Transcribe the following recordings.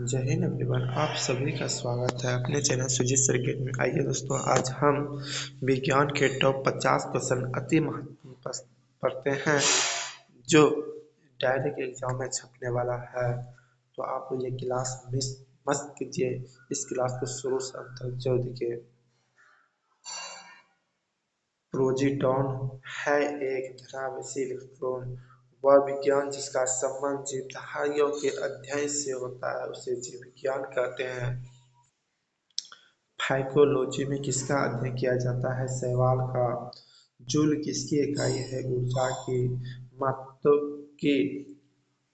जय हिंद एवरीवन, आप सभी का स्वागत है अपने चैनल सुजीत सर्किट में। आइए दोस्तों, आज हम विज्ञान के टॉप 50 क्वेश्चन अति महत्वपूर्ण पढ़ते हैं जो डायरेक्ट एग्जाम में छपने वाला है। तो आप ये क्लास मिस मत कीजिए, इस क्लास को शुरू से अंत तक जरूर देखिए। प्रोजीटॉन है एक धरावशील इलेक्ट्रॉन। वह विज्ञान जिसका संबंध जीवधारियों के अध्ययन से होता है उसे जीव विज्ञान कहते हैं। फाइकोलॉजी में किसका अध्ययन किया जाता है? शैवाल का। जूल किसकी इकाई है? ऊर्जा की। मात्रकों की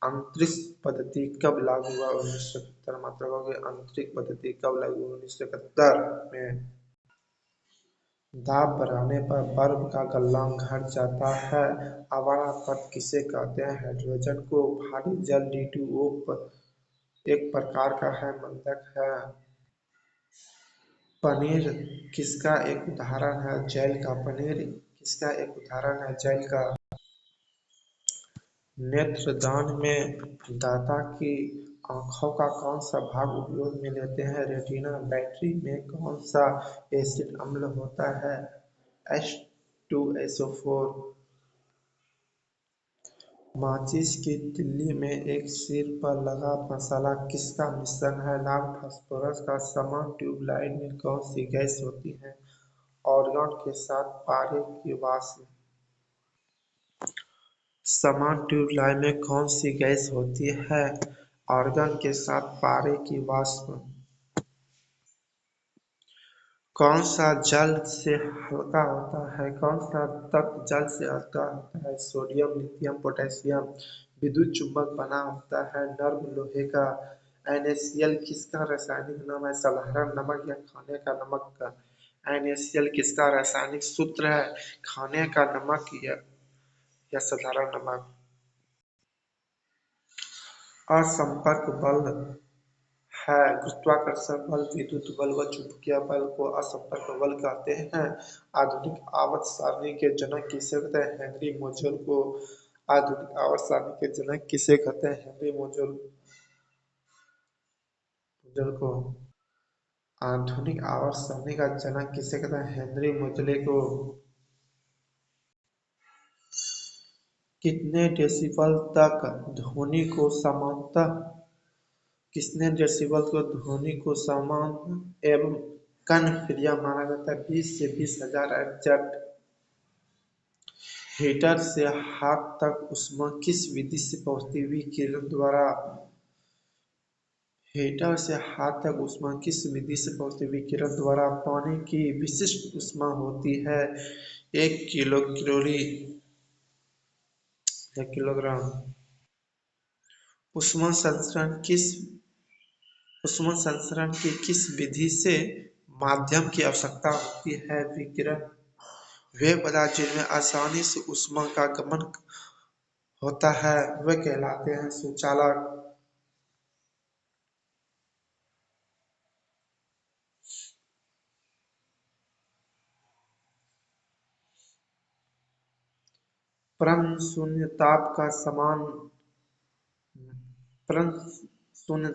अंतरिक्ष पद्धति कब लागू हुआ? 1970। मात्रकों की अंतरिक्ष पद्धति कब लागू हुआ? 1971 में। दाब बढ़ाने पर बर्फ का गलनांक घट जाता है। आवारा पथ किसे कहते हैं? हाइड्रोजन को। भारी जल D2O एक प्रकार का है मंदक है। पनीर किसका एक उदाहरण है? जैल का। पनीर किसका एक उदाहरण है? जैल का। नेत्रदान में दाता की आंखों का कौन सा भाग उपयोग में लेते हैं? रेटिना। बैटरी में कौन सा एसिड अम्ल होता है? H2SO4। माचिस की तिल्ली में एक सिर पर लगा मसाला किसका मिश्रण है? लाल फास्फोरस का। समान ट्यूबलाइट में कौन सी गैस होती है? ऑर्गन के साथ पारे की वाष्प। समान ट्यूबलाइट में कौन सी गैस होती है? ऑर्गन के साथ पारे की वाष्प। कौन सा जल से हल्का होता है? कौन सा तत्व जल से हल्का होता है? Sodium, lithium, potassium. विद्युत चुंबक बना होता है नर्म लोहे का। NaCl किसका रासायनिक नाम है? साधारण नमक या खाने का नमक का? NaCl किसका रासायनिक सूत्र है? खाने का नमक या साधारण नमक? असंपर्क बल है गुरुत्वाकर्षण बल, विद्युत बल व चुंबकीय बल को असंपर्क बल कहते हैं। आधुनिक आवर्त सारणी के जनक किसे कहते हैं? हेनरी मोजर को। आधुनिक आवर्त सारणी के जनक किसे कहते हैं? हेनरी मोजर को। आधुनिक आवर्त सारणी का जनक किसे कहते हैं? हेनरी मोजले को। कितने डेसिबल तक ध्वनि को सामान्यतः कितने डेसिबल को ध्वनि को सामान्य एवं कर्णप्रिय माना जाता है? 20 से 20,000 एग्जैक्ट। हीटर से हाथ तक ऊष्मा किस विधि से पहुंचती विकिरण द्वारा? हीटर से हाथ तक ऊष्मा किस विधि से पहुंचती विकिरण द्वारा? पानी की विशिष्ट ऊष्मा होती है 1 किलोग्राम। ऊष्मा संचरण की किस विधि से माध्यम की आवश्यकता होती है? विकिरण। वे पदार्थ जिनमें आसानी से ऊष्मा का गमन होता है वे कहलाते हैं सुचालक। परम शून्य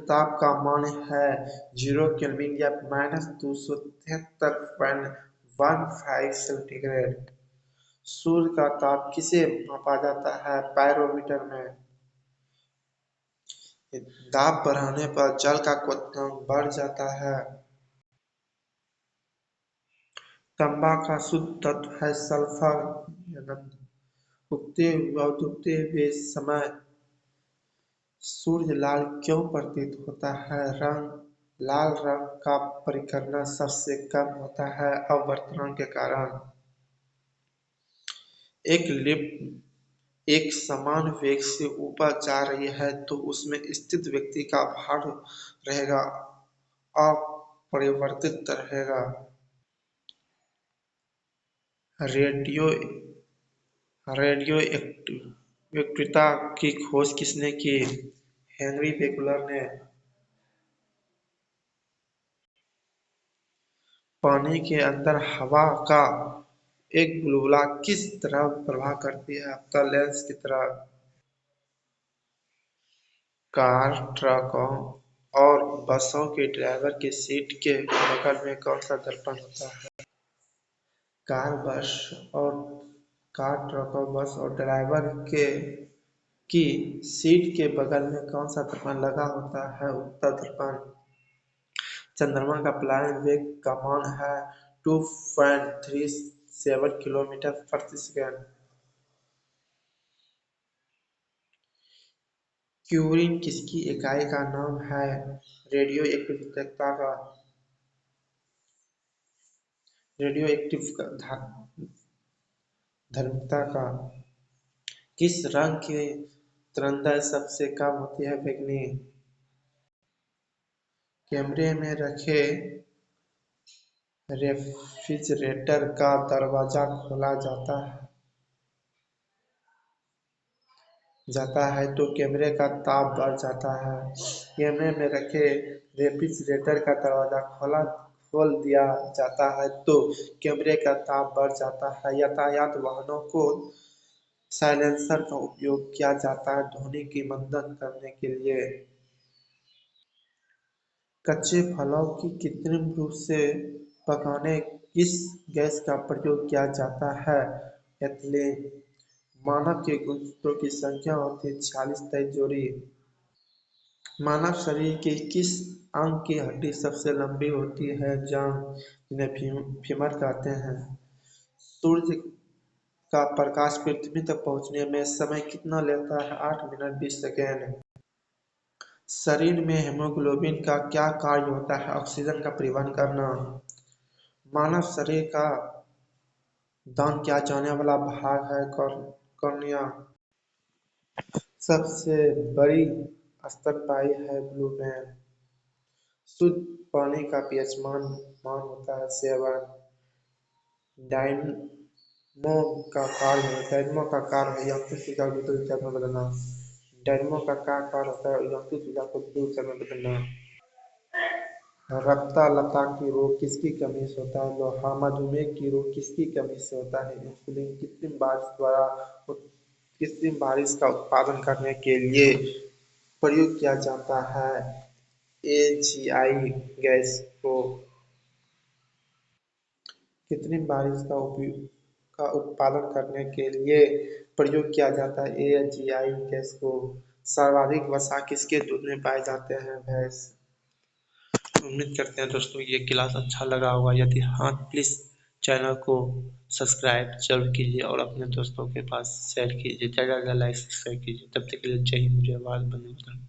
ताप का मान है 0 केल्विन या -273.15 सेंटीग्रेड। सूर्य का ताप किसे मापा जाता है? पायरोमीटर में। दाब बढ़ाने पर जल का क्वथनांक बढ़ जाता है। तांबा का शुद्ध तत्व है सल्फर। उगते और डूबते हुए समय सूर्य लाल क्यों प्रतीत होता है? लाल रंग का परिकर्णन सबसे कम होता है अपवर्तन के कारण। एक लिफ्ट एक समान वेग से ऊपर जा रही है तो उसमें स्थित व्यक्ति का भार रहेगा अपरिवर्तित रहेगा। रेडियो एक्टिविटी की खोज किसने की? हेनरी बेकलर ने। पानी के अंदर हवा का एक बुलबुला किस तरह प्रवाह करती है? अवतल लेंस की तरह। कार, ट्रकों और बसों के ड्राइवर की सीट के बगल में कौन सा दर्पण होता है? कार, बस और कार, ट्रक और बस और ड्राइवर के की सीट के बगल में कौन सा दर्पण लगा होता है? उत्तर दर्पण। चंद्रमा का प्लान वेग का मान है 2.37 किलोमीटर प्रति सेकंड। क्यूरिन किसकी इकाई का नाम है? रेडियो एक्टिव धारिता का। किस रंग की तरंगदैर्घ्य सबसे कम होती है? बैंगनी। कैमरे में रखे रेफ्रिजरेटर का दरवाजा खोला जाता है तो कैमरे का ताप बढ़ जाता है। कैमरे में रखे रेफ्रिजरेटर का दरवाजा खोल दिया जाता है तो कैमरे का ताप बढ़ जाता है। यातायात वाहनों को साइलेंसर का उपयोग किया जाता है ध्वनि की मंदन करने के लिए। कच्चे फलों की कृत्रिम रूप से पकाने किस गैस का प्रयोग किया जाता है? एथिलीन। मानव के गुर्दों की संख्या होती है 46 जोड़ी। मानव शरीर के किस अंग की हड्डी सबसे लंबी होती है? जांघ, जिन्हें फीमर कहते हैं। सूर्य का प्रकाश पृथ्वी तक पहुंचने में समय कितना लेता है? 8 मिनट 20 सेकेंड। शरीर में हीमोग्लोबिन का क्या कार्य होता है? ऑक्सीजन का परिवहन करना। मानव शरीर का दान किया जाने वाला भाग है कॉर्निया। सबसे बड़ी स्तनपायी है ब्लू व्हेल। शुद्ध पानी का पीएच मान होता है 7। डायनमो का कार्य है यांत्रिक ऊर्जा को विद्युत ऊर्जा में बदलना। डायनमो का क्या कार्य होता है? यांत्रिक ऊर्जा को विद्युत ऊर्जा में बदलना। रक्तता लता की रोग किसकी कमी से होता है? लोहा। मधुमेह की रोग किसकी कमी से होता है? इंसुलिन। कृत्रिम बारिश का उत्पादन करने के लिए प्रयोग किया जाता है एजीआई गैस को। कृत्रिम बारिश का उत्पादन करने के लिए प्रयोग किया जाता है एजीआई गैस को। सर्वाधिक वसा किसके दूध में पाए जाते हैं? भैंस। उम्मीद करते हैं दोस्तों ये क्लास अच्छा लगा होगा। यदि हाँ प्लीज़ चैनल को सब्सक्राइब जरूर कीजिए और अपने दोस्तों के पास शेयर कीजिए। ज़्यादा से ज़्यादा लाइक सब्सक्राइब कीजिए। तब तक के लिए जय हिंद, जय भारत, वंदे मातरम।